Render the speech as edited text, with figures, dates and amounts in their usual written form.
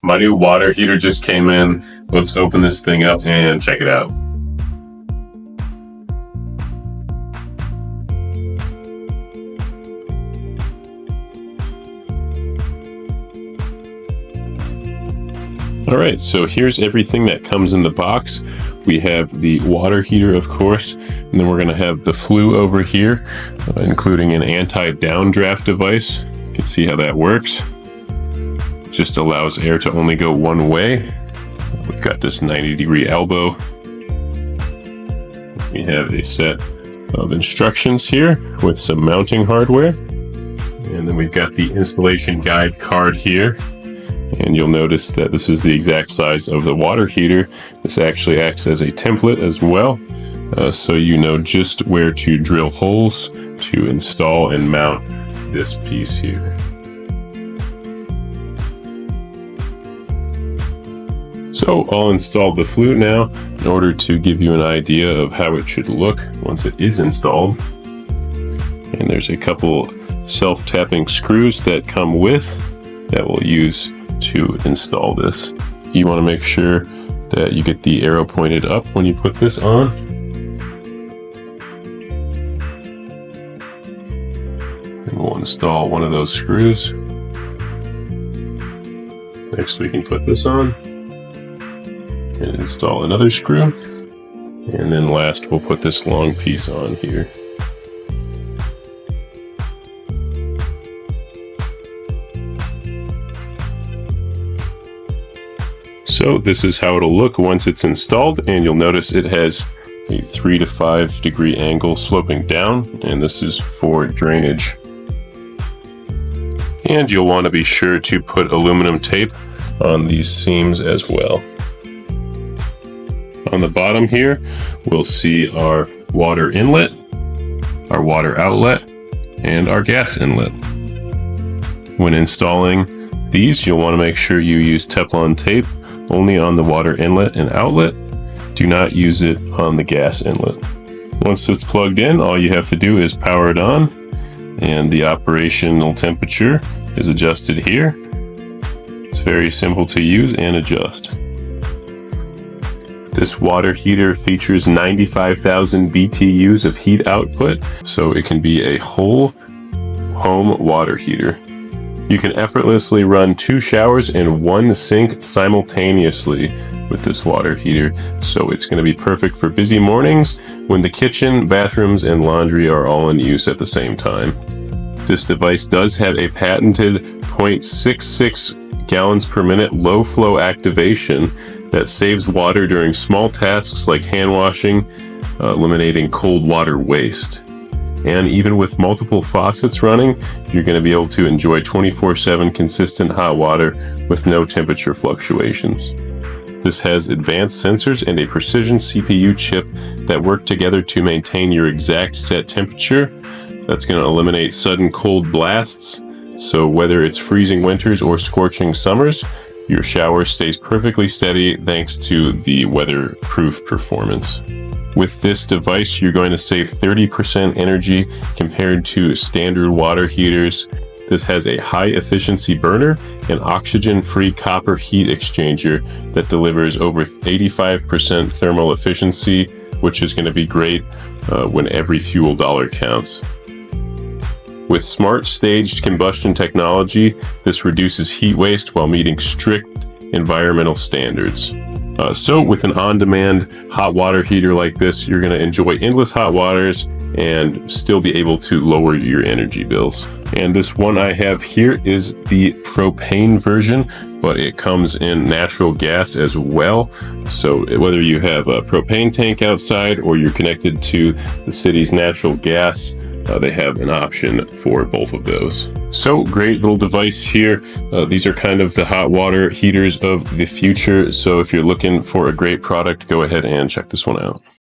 My new water heater just came in. Let's open this thing up and check it out. Alright, so here's everything that comes in the box. We have the water heater, of course, and then we're going to have the flue over here, including an anti-downdraft device. You can see how that works. Just allows air to only go one way. We've got this 90-degree elbow. We have a set of instructions here with some mounting hardware. And then we've got the installation guide card here. And you'll notice that this is the exact size of the water heater. This actually acts as a template as well, so you know just where to drill holes to install and mount this piece here. So I'll install the flute now in order to give you an idea of how it should look once it is installed. And there's a couple self-tapping screws that come with that we'll use to install this. You want to make sure that you get the arrow pointed up when you put this on. And we'll install one of those screws. Next we can put this on and install another screw. And then last we'll put this long piece on here. So this is how it'll look once it's installed, and you'll notice it has a 3 to 5 degree angle sloping down, and this is for drainage. And you'll want to be sure to put aluminum tape on these seams as well. On the bottom here, we'll see our water inlet, our water outlet, and our gas inlet. When installing these, you'll want to make sure you use Teflon tape only on the water inlet and outlet. Do not use it on the gas inlet. Once it's plugged in, all you have to do is power it on, and the operational temperature is adjusted here. It's very simple to use and adjust. This water heater features 95,000 BTUs of heat output, so it can be a whole home water heater. You can effortlessly run 2 showers and 1 sink simultaneously with this water heater, so it's going to be perfect for busy mornings when the kitchen, bathrooms, and laundry are all in use at the same time. This device does have a patented 0.66 gallons per minute low flow activation that saves water during small tasks like hand washing, eliminating cold water waste. And even with multiple faucets running, you're going to be able to enjoy 24/7 consistent hot water with no temperature fluctuations. This has advanced sensors and a precision CPU chip that work together to maintain your exact set temperature. That's going to eliminate sudden cold blasts, so whether it's freezing winters or scorching summers, your shower stays perfectly steady thanks to the weatherproof performance. With this device, you're going to save 30% energy compared to standard water heaters. This has a high efficiency burner and oxygen-free copper heat exchanger that delivers over 85% thermal efficiency, which is going to be great when every fuel dollar counts. With smart staged combustion technology, this reduces heat waste while meeting strict environmental standards. So with an on-demand hot water heater like this, you're going to enjoy endless hot waters and still be able to lower your energy bills. And this one I have here is the propane version, but it comes in natural gas as well. So whether you have a propane tank outside or you're connected to the city's natural gas, they have an option for both of those. So great little device here. These are kind of the hot water heaters of the future. So if you're looking for a great product, go ahead and check this one out.